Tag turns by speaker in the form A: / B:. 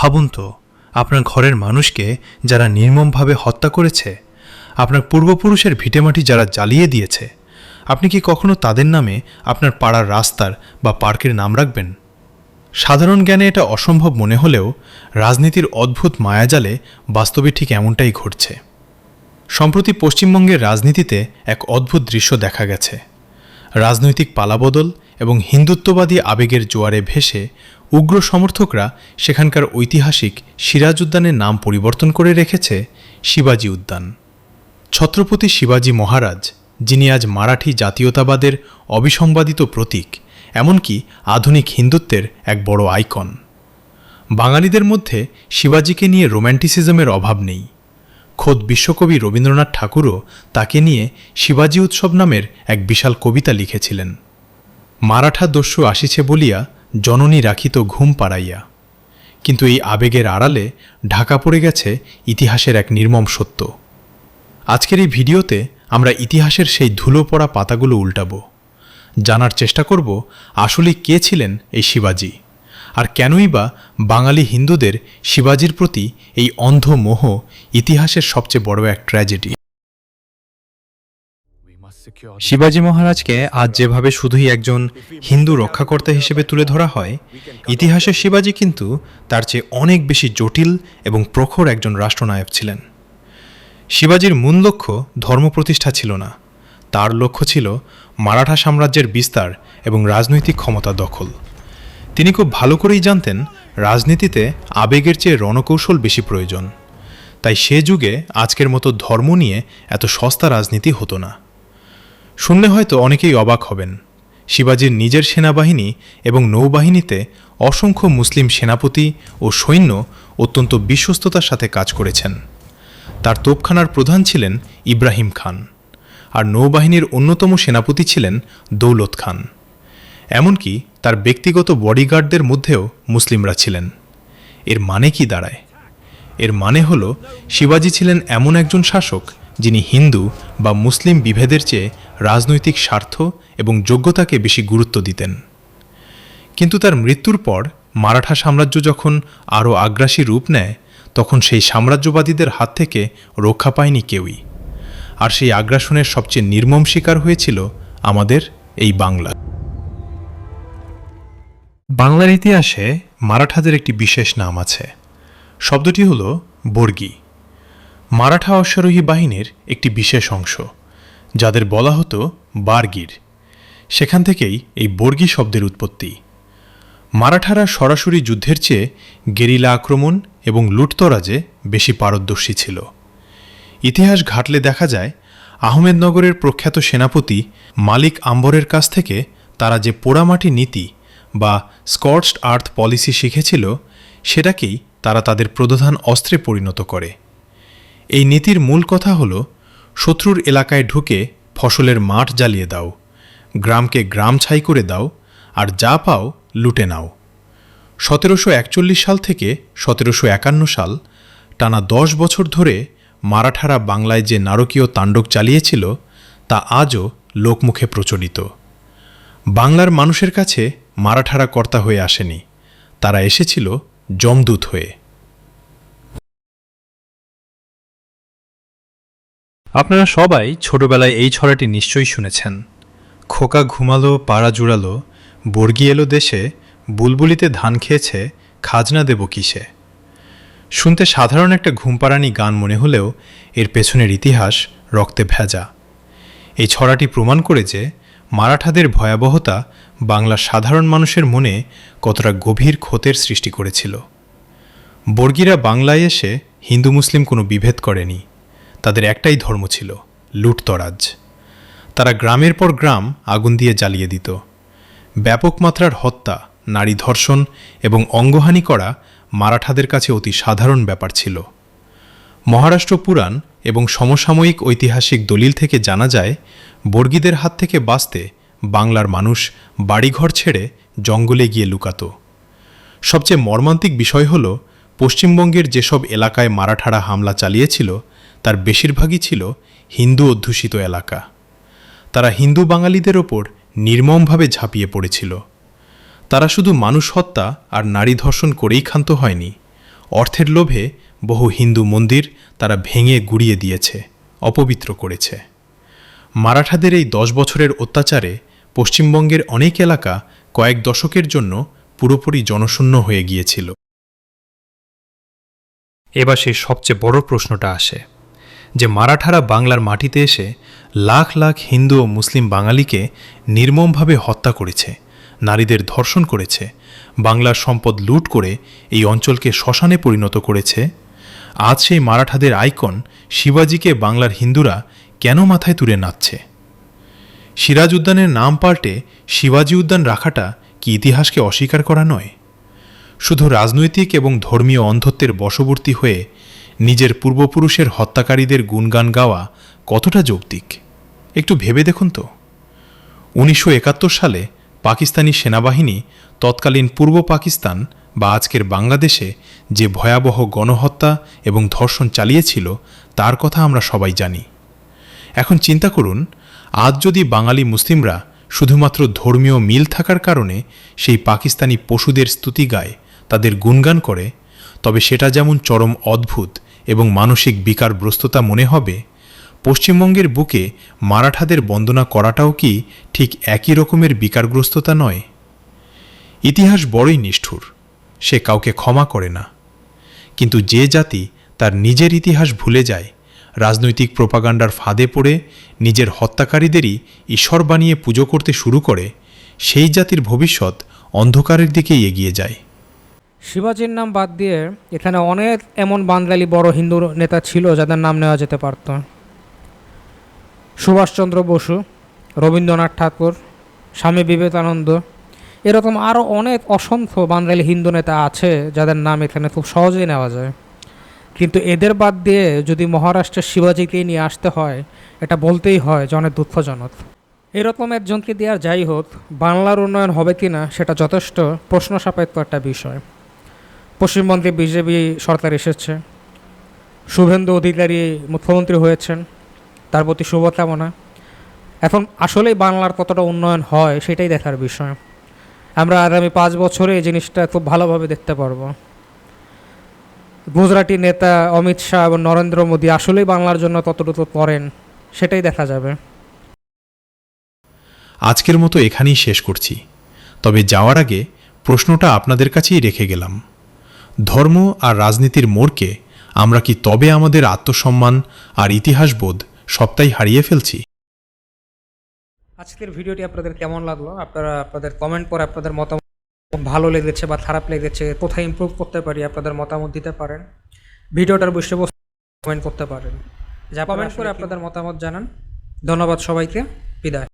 A: ভাবুন তো, আপনার ঘরের মানুষকে যারা নির্মমভাবে হত্যা করেছে, আপনার পূর্বপুরুষের ভিটেমাটি যারা জ্বালিয়ে দিয়েছে, আপনি কি কখনো তাদের নামে আপনার পাড়ার রাস্তার বা পার্কের নাম রাখবেন? সাধারণ জ্ঞানে এটা অসম্ভব মনে হলেও রাজনীতির অদ্ভুত মায়াজালে বাস্তবে ঠিক এমনটাই ঘটছে। সম্প্রতি পশ্চিমবঙ্গের রাজনীতিতে এক অদ্ভুত দৃশ্য দেখা গেছে। রাজনৈতিক পালাবদল এবং হিন্দুত্ববাদী আবেগের জোয়ারে ভেসে উগ্র সমর্থকরা সেখানকার ঐতিহাসিক সিরাজ উদ্যানের নাম পরিবর্তন করে রেখেছে শিবাজি উদ্যান। ছত্রপতি শিবাজি মহারাজ, যিনি আজ মারাঠি জাতীয়তাবাদের অবিসংবাদিত প্রতীক, এমনকি আধুনিক হিন্দুত্বের এক বড় আইকন। বাঙালিদের মধ্যে শিবাজিকে নিয়ে রোম্যান্টিসিজমের অভাব নেই। খোদ বিশ্বকবি রবীন্দ্রনাথ ঠাকুরও তাকে নিয়ে শিবাজি উৎসব নামের এক বিশাল কবিতা লিখেছিলেন। মারাঠা দস্যু আসিছে বলিয়া জননী রাখিত ঘুম পাড়াইয়া। কিন্তু এই আবেগের আড়ালে ঢাকা পড়ে গেছে ইতিহাসের এক নির্মম সত্য। আজকের এই ভিডিওতে আমরা ইতিহাসের সেই ধুলো পড়া পাতাগুলো উল্টাবো, জানার চেষ্টা করব আসলে কে ছিলেন এই শিবাজি, আর কেনই বা বাঙালি হিন্দুদের শিবাজির প্রতি এই অন্ধ মোহ ইতিহাসের সবচেয়ে বড় এক ট্র্যাজেডি। শিবাজি মহারাজকে আজ যেভাবে শুধুই একজন হিন্দু রক্ষাকর্তা হিসেবে তুলে ধরা হয়, ইতিহাসের শিবাজি কিন্তু তার চেয়ে অনেক বেশি জটিল এবং প্রখর একজন রাষ্ট্রনায়ক ছিলেন। শিবাজির মূল লক্ষ্য ধর্ম প্রতিষ্ঠা ছিল না, তার লক্ষ্য ছিল মারাঠা সাম্রাজ্যের বিস্তার এবং রাজনৈতিক ক্ষমতা দখল। তিনি খুব ভালো করেই জানতেন রাজনীতিতে আবেগের চেয়ে রণকৌশল বেশি প্রয়োজন। তাই সে যুগে আজকের মতো ধর্ম নিয়ে এত সস্তা রাজনীতি হতো না। শুনলে হয়তো অনেকেই অবাক হবেন, শিবাজির নিজের সেনাবাহিনী এবং নৌবাহিনীতে অসংখ্য মুসলিম সেনাপতি ও সৈন্য অত্যন্ত বিশ্বস্ততার সাথে কাজ করেছেন। তার তোপখানার প্রধান ছিলেন ইব্রাহিম খান, আর নৌবাহিনীর অন্যতম সেনাপতি ছিলেন দৌলত খান। এমনকি তার ব্যক্তিগত বডিগার্ডদের মধ্যেও মুসলিমরা ছিলেন। এর মানে কি দাঁড়ায়? এর মানে হল শিবাজি ছিলেন এমন একজন শাসক যিনি হিন্দু বা মুসলিম বিভেদের চেয়ে রাজনৈতিক স্বার্থ এবং যোগ্যতাকে বেশি গুরুত্ব দিতেন। কিন্তু তার মৃত্যুর পর মারাঠা সাম্রাজ্য যখন আরও আগ্রাসী রূপ নেয়, তখন সেই সাম্রাজ্যবাদীদের হাত থেকে রক্ষা পায়নি কেউই। আর সেই আগ্রাসনের সবচেয়ে নির্মম শিকার হয়েছিল আমাদের এই বাংলা। বাংলার ইতিহাসে মারাঠাদের একটি বিশেষ নাম আছে। শব্দটি হল বর্গী। মারাঠা অশ্বারোহী বাহিনীর একটি বিশেষ অংশ, যাদের বলা হতো বারগির। সেখান থেকেই এই বর্গী শব্দের উৎপত্তি। মারাঠারা সরাসরি যুদ্ধের চেয়ে গেরিলা আক্রমণ এবং লুটতরাজে বেশি পারদর্শী ছিল। ইতিহাস ঘাটলে দেখা যায় আহমেদনগরের প্রখ্যাত সেনাপতি মালিক আম্বরের কাছ থেকে তারা যে পোড়ামাটি নীতি বা স্কর্চড আর্থ পলিসি শিখেছিল, সেটাকেই তারা তাদের প্রধান অস্ত্রে পরিণত করে। এই নীতির মূল কথা হল শত্রুর এলাকায় ঢুকে ফসলের মাঠ জ্বালিয়ে দাও, গ্রামকে গ্রাম ছাই করে দাও, আর যা পাও লুটে নাও। 1741 সাল থেকে 1751 সাল টানা 10 বছর ধরে মারাঠারা বাংলায় যে নারকীয় তাণ্ডব চালিয়েছিল তা আজও লোকমুখে প্রচলিত। বাংলার মানুষের কাছে মারাঠারা কর্তা হয়ে আসেনি, তারা এসেছিল যমদূত হয়ে। আপনারা সবাই ছোটবেলায় এই ছড়াটি নিশ্চয়ই শুনেছেন। খোকা ঘুমালো পাড়া জুড়ালো, বর্গী এলো দেশে, বুলবুলিতে ধান খেয়েছে, খাজনা দেব কিসে। শুনতে সাধারণ একটা ঘুমপাড়ানি গান মনে হলেও এর পেছনের ইতিহাস রক্তে ভেজা। এই ছড়াটি প্রমাণ করে যে মারাঠাদের ভয়াবহতা বাংলার সাধারণ মানুষের মনে কতটা গভীর ক্ষতের সৃষ্টি করেছিল। বর্গীরা বাংলায় এসে হিন্দু মুসলিম কোনো বিভেদ করেনি। তাদের একটাই ধর্ম ছিল, লুটতরাজ। তারা গ্রামের পর গ্রাম আগুন দিয়ে জ্বালিয়ে দিত। ব্যাপক মাত্রার হত্যা, নারী ধর্ষণ এবং অঙ্গহানি করা মারাঠাদের কাছে অতি সাধারণ ব্যাপার ছিল। মহারাষ্ট্র পুরাণ এবং সমসাময়িক ঐতিহাসিক দলিল থেকে জানা যায়, বর্গীদের হাত থেকে বাঁচতে বাংলার মানুষ বাড়িঘর ছেড়ে জঙ্গলে গিয়ে লুকাত। সবচেয়ে মর্মান্তিক বিষয় হল, পশ্চিমবঙ্গের যেসব এলাকায় মারাঠারা হামলা চালিয়েছিল তার বেশিরভাগই ছিল হিন্দু অধ্যুষিত এলাকা। তারা হিন্দু বাঙালিদের ওপর নির্মমভাবে ঝাঁপিয়ে পড়েছিল। তারা শুধু মানুষ হত্যা আর নারী ধর্ষণ করেই ক্ষান্ত হয়নি, অর্থের লোভে বহু হিন্দু মন্দির তারা ভেঙে গুড়িয়ে দিয়েছে, অপবিত্র করেছে। মারাঠাদের এই 10 বছরের অত্যাচারে পশ্চিমবঙ্গের অনেক এলাকা কয়েক দশকের জন্য পুরোপুরি জনশূন্য হয়ে গিয়েছিল। এবার সেই সবচেয়ে বড় প্রশ্নটা আসে যে মারাঠারা বাংলার মাটিতে এসে লাখ লাখ হিন্দু ও মুসলিম বাঙালিকে নির্মমভাবে হত্যা করেছে, নারীদের ধর্ষণ করেছে, বাংলার সম্পদ লুট করে এই অঞ্চলকে শ্মশানে পরিণত করেছে। আজ সেই মারাঠাদের আইকন শিবাজিকে বাংলার হিন্দুরা কেন মাথায় তুলে নাচছে? সিরাজ উদ্যানের নাম পাল্টে শিবাজি উদ্যান রাখাটা কি ইতিহাসকে অস্বীকার করা নয়? শুধু রাজনৈতিক এবং ধর্মীয় অন্ধত্বের বশবর্তী হয়ে নিজের পূর্বপুরুষের হত্যাকারীদের গুণগান গাওয়া কতটা যৌক্তিক একটু ভেবে দেখুন তো। 1971 সালে পাকিস্তানি সেনাবাহিনী তৎকালীন পূর্ব পাকিস্তান বা আজকের বাংলাদেশে যে ভয়াবহ গণহত্যা এবং ধর্ষণ চালিয়েছিল তার কথা আমরা সবাই জানি। এখন চিন্তা করুন, আজ যদি বাঙালি মুসলিমরা শুধুমাত্র ধর্মীয় মিল থাকার কারণে সেই পাকিস্তানি পশুদের স্তুতি গায়, তাদের গুণগান করে, তবে সেটা যেমন চরম অদ্ভুত এবং মানসিক বিকারগ্রস্ততা মনে হবে, পশ্চিমবঙ্গের বুকে মারাঠাদের বন্দনা করাটাও কি ঠিক একই রকমের বিকারগ্রস্ততা নয়? ইতিহাস বড়ই নিষ্ঠুর, সে কাউকে ক্ষমা করে না। কিন্তু যে জাতি তার নিজের ইতিহাস ভুলে যায়, রাজনৈতিক প্রোপাগান্ডার ফাঁদে পড়ে নিজের হত্যাকারীদেরই ঈশ্বর বানিয়ে পুজো করতে শুরু করে, সেই জাতির ভবিষ্যৎ অন্ধকারের দিকেই এগিয়ে যায়।
B: শিবাজির নাম বাদ দিয়ে এখানে অনেক এমন বাঙালি বড় হিন্দু নেতা ছিল যাদের নাম নেওয়া যেতে পারত। সুভাষচন্দ্র বসু, রবীন্দ্রনাথ ঠাকুর, স্বামী বিবেকানন্দ, এরকম আরও অনেক অসংখ্য বাঙালি হিন্দু নেতা আছে যাদের নাম এখানে খুব সহজেই নেওয়া যায়। কিন্তু এদের বাদ দিয়ে যদি মহারাষ্ট্রের শিবাজিকেই নিয়ে আসতে হয়, এটা বলতেই হয় যে অনেক দুঃখজনক। এরকম একজনকে দেওয়ার যাই হোক, বাংলার উন্নয়ন হবে কি না সেটা যথেষ্ট প্রশ্ন সাপেক্ষ একটা বিষয়। পশ্চিমবঙ্গে বিজেপি সরকার এসেছে, শুভেন্দু অধিকারী মুখ্যমন্ত্রী হয়েছেন, তার প্রতি শুভকামনা। এখন আসলেই বাংলার কতটা উন্নয়ন হয় সেটাই দেখার বিষয়। আমরা আগামী 5 বছরে এই জিনিসটা খুব ভালোভাবে দেখতে পারবো। গুজরাটি নেতা অমিত শাহ এবং নরেন্দ্র মোদী আসলেই বাংলার জন্য কতটুকু করেন সেটাই দেখা যাবে।
A: আজকের মতো এখানেই শেষ করছি, তবে যাওয়ার আগে প্রশ্নটা আপনাদের কাছেই রেখে গেলাম। ধর্ম আর রাজনীতির মোড়কে আমরা কি তবে আমাদের আত্মসম্মান আর ইতিহাসবোধ সবটাই হারিয়ে ফেলছি?
B: আজকের ভিডিওটি আপনাদের কেমন লাগলো? আপনারা আপনাদের কমেন্ট করে আপনাদের মতামত, ভালো লেগেছে বা খারাপ লেগেছে, কোথায় ইমপ্রুভ করতে পারি আপনাদের মতামত দিতে পারেন। ভিডিওটার বিষয়বস্তু কমেন্ট করতে পারেন, যা কমেন্ট করে আপনাদের মতামত জানান। ধন্যবাদ সবাইকে, বিদায়।